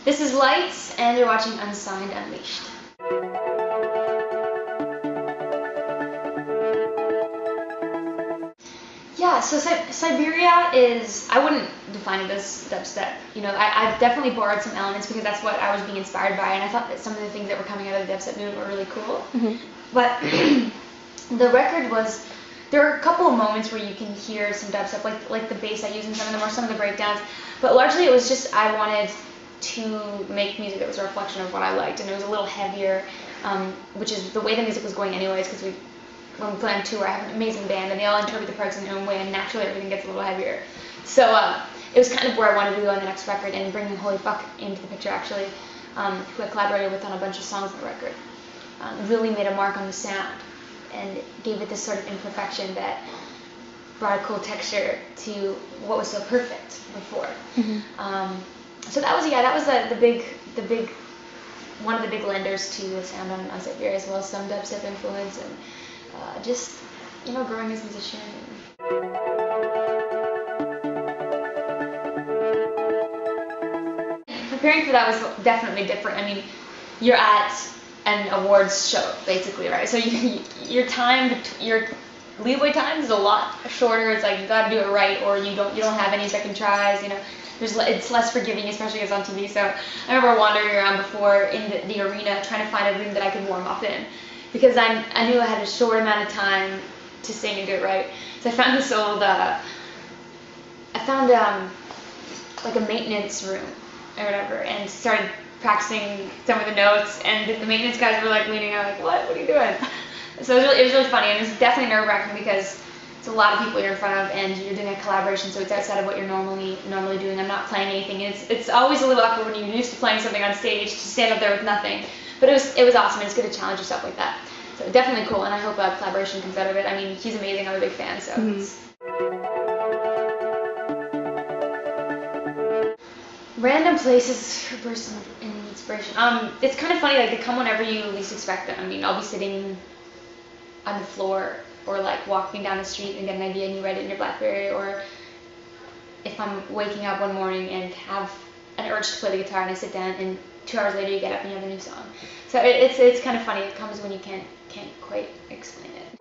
This is Lights, and you're watching Unsigned Unleashed. Yeah, so Siberia is, I wouldn't define it as dubstep. You know, I've definitely borrowed some elements because that's what I was being inspired by, and I thought that some of the things that were coming out of the dubstep movement were really cool. But the record was, there are a couple of moments where you can hear some dubstep, like the bass I use in some of them or some of the breakdowns, but largely it was just I wanted to make music that was a reflection of what I liked, and it was a little heavier, which is the way the music was going anyways, because when we play on tour, I have an amazing band, and they all interpret the parts in their own way, and naturally everything gets a little heavier. So it was kind of where I wanted to go on the next record, and bringing Holy Fuck into the picture, actually, who I collaborated with on a bunch of songs on the record, really made a mark on the sound, and gave it this sort of imperfection that brought a cool texture to what was so perfect before. So that was the big one of the big lenders to the sound on Siberia, as well as some dubstep influence, and just, you know, growing as a musician. Preparing for that was definitely different. I mean, you're at an awards show, basically, right? So your leeway time is a lot shorter. It's like you got to do it right, or you don't have any second tries. You know, it's less forgiving, especially because it's on TV. So I remember wandering around before in the arena trying to find a room that I could warm up in, because I knew I had a short amount of time to sing and do it right. So I found this old, like a maintenance room or whatever, and started practicing some of the notes, and the maintenance guys were like leaning out like, what are you doing? So it was really funny, and it was definitely nerve-wracking because it's a lot of people you're in front of, and you're doing a collaboration, so it's outside of what you're normally doing. I'm not playing anything, and it's always a little awkward when you're used to playing something on stage to stand up there with nothing. But it was awesome, and it's good to challenge yourself like that. So definitely cool, and I hope a collaboration comes out of it. I mean, he's amazing, I'm a big fan, so it's... Random places for bursts of inspiration. It's kind of funny, like they come whenever you least expect them. I mean, I'll be sitting on the floor, or like walking down the street and get an idea and you write it in your BlackBerry, or if I'm waking up one morning and have an urge to play the guitar and I sit down and 2 hours later you get up and you have a new song. So it's kind of funny. It comes when you can't quite explain it.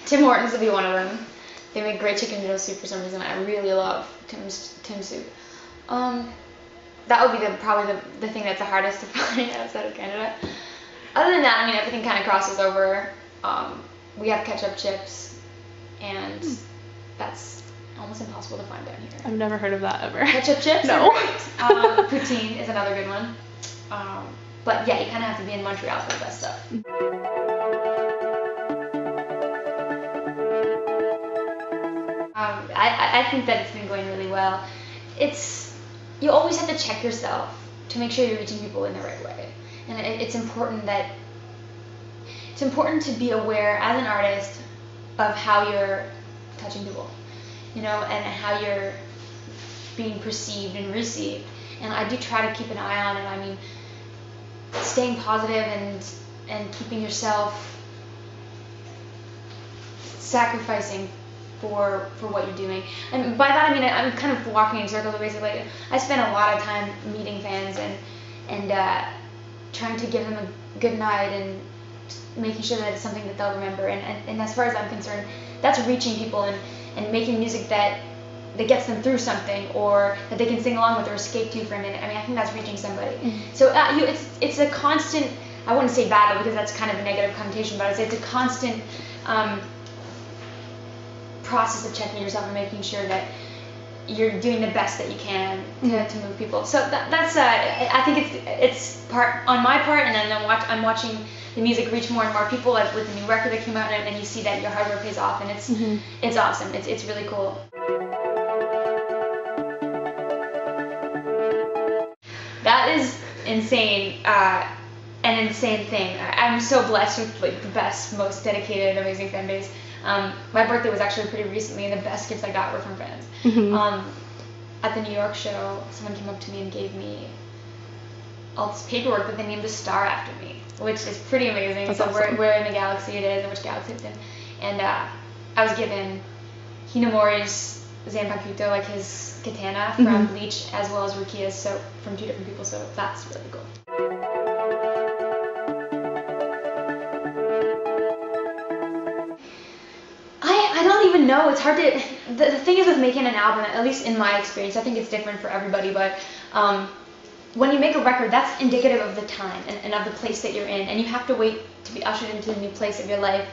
Tim Hortons would be one of them. They make great chicken noodle soup for some reason. I really love Tim's soup. That would be probably the thing that's the hardest to find outside of Canada. Other than that, I mean, everything kind of crosses over. We have ketchup chips, and that's almost impossible to find down here. I've never heard of that ever. Ketchup chips? No. Poutine is another good one. But yeah, you kind of have to be in Montreal for the best stuff. I think that it's been going really well. You always have to check yourself to make sure you're reaching people in the right way. And it's important to be aware as an artist of how you're touching people, you know, and how you're being perceived and received. And I do try to keep an eye on it. I mean, staying positive and keeping yourself sacrificing for what you're doing. And by that I mean I'm kind of walking in circles. Basically, I spend a lot of time meeting fans and trying to give them a good night and making sure that it's something that they'll remember. And as far as I'm concerned, that's reaching people and making music that gets them through something, or that they can sing along with or escape to for a minute. I mean, I think that's reaching somebody. So it's a constant, I wouldn't say battle because that's kind of a negative connotation, but I'd say it's a constant process of checking yourself and making sure that you're doing the best that you can to move people. So that's I think it's part on my part, and then I'm watching the music reach more and more people, like with the new record that came out, and you see that your hard work pays off, and it's awesome. It's really cool. That is insane. An insane thing. I'm so blessed with like the best, most dedicated, amazing fan base. My birthday was actually pretty recently, and the best gifts I got were from fans. At the New York show, someone came up to me and gave me all this paperwork that they named a star after me, which is pretty amazing. That's so awesome. where in the galaxy it is and which galaxy it's in. And I was given Hinamori's Zanpakuto, like his katana from Bleach, as well as Rukia's, so from 2 different people, so that's really cool. I don't even know. It's hard to. The thing is with making an album, at least in my experience, I think it's different for everybody, but when you make a record, that's indicative of the time and of the place that you're in, and you have to wait to be ushered into a new place of your life.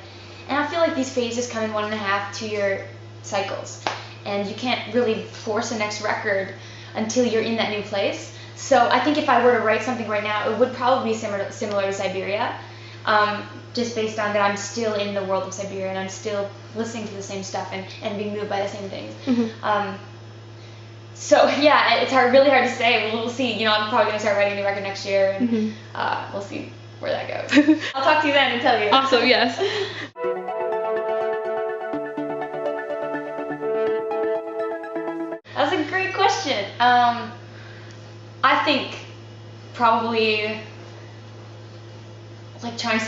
And I feel like these phases come in 1.5 2-year cycles, and you can't really force a next record until you're in that new place. So I think if I were to write something right now, it would probably be similar to Siberia. Just based on that I'm still in the world of Siberia and I'm still listening to the same stuff and being moved by the same things. So yeah, it's really hard to say. We'll see. You know, I'm probably gonna start writing a new record next year, and we'll see where that goes. I'll talk to you then and tell you. Awesome. Yes. That's a great question. I think probably like trying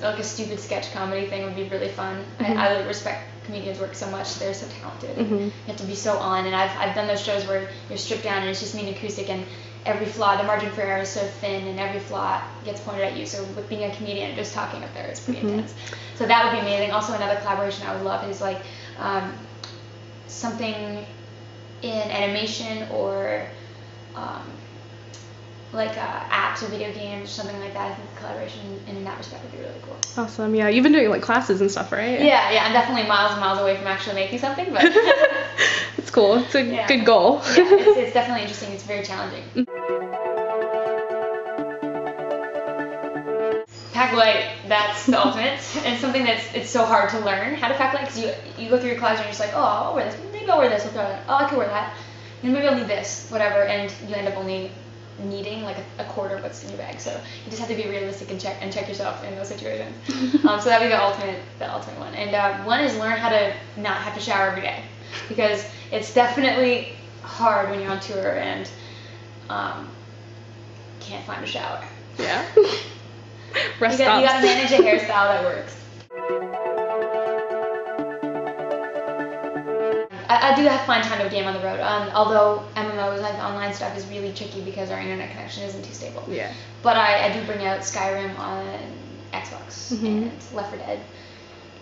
like a stupid sketch comedy thing would be really fun. I really respect comedians' work so much. They're so talented. You have to be so on. And I've done those shows where you're stripped down and it's just me and acoustic, and every flaw, the margin for error is so thin, and every flaw gets pointed at you. So with being a comedian, just talking up there, it's pretty intense. So that would be amazing. Also, another collaboration I would love is like something in animation or like apps or video games or something like that. I think the collaboration in that respect would be really cool. Awesome. Yeah, you've been doing like classes and stuff, right? Yeah, I'm definitely miles and miles away from actually making something, but it's cool. It's a good goal. Yeah, it's definitely interesting. It's very challenging. Pack light, that's the ultimate. And something it's so hard to learn how to pack light, because you go through your closet and you're just like, oh, I'll wear this. Maybe I'll wear this. I'll throw it. Oh, I could wear that. And maybe I'll need this, whatever. And you end up only needing like a quarter of what's in your bag. So you just have to be realistic and check yourself in those situations. So that'd be the ultimate one. And one is learn how to not have to shower every day, because it's definitely hard when you're on tour and can't find a shower. Yeah. You gotta manage a hairstyle that works. I do find time to game on the road. Although MMOs, like online stuff, is really tricky because our internet connection isn't too stable. Yeah. But I do bring out Skyrim on Xbox and Left 4 Dead.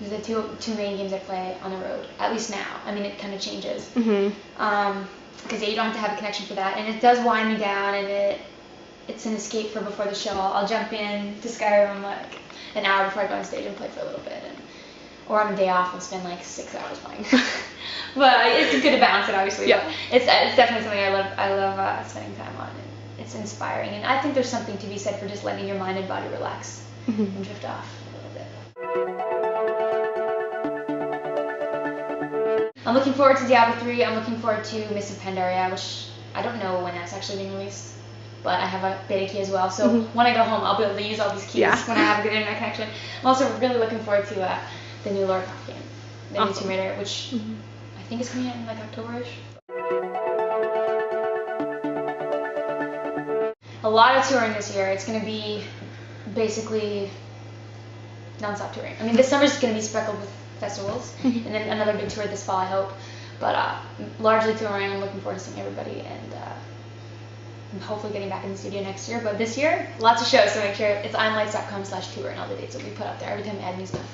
These are the two main games I play on the road, at least now. I mean, it kind of changes. Because you don't have to have a connection for that, and it does wind me down, and it's an escape for before the show. I'll jump in to Skyrim like an hour before I go on stage and play for a little bit, or on a day off I'll spend like 6 hours playing. But it's good to balance it, obviously. Yeah. But it's definitely something I love. I love spending time on, and it's inspiring. And I think there's something to be said for just letting your mind and body relax and drift off a little bit. I'm looking forward to Diablo 3. I'm looking forward to Mists of Pandaria, which I don't know when that's actually being released, but I have a beta key as well. So when I go home, I'll be able to use all these keys when I have a good internet connection. I'm also really looking forward to the new Lara Croft game, the new Tomb Raider, which I think is coming out in like October-ish. A lot of touring this year. It's going to be basically non-stop touring. I mean, this summer's going to be speckled with festivals, and then another big tour this fall, I hope. But largely touring. I'm looking forward to seeing everybody, and I'm hopefully getting back in the studio next year. But this year, lots of shows, so make sure it's onlights.com/tour, and all the dates will be put up there every time I add new stuff.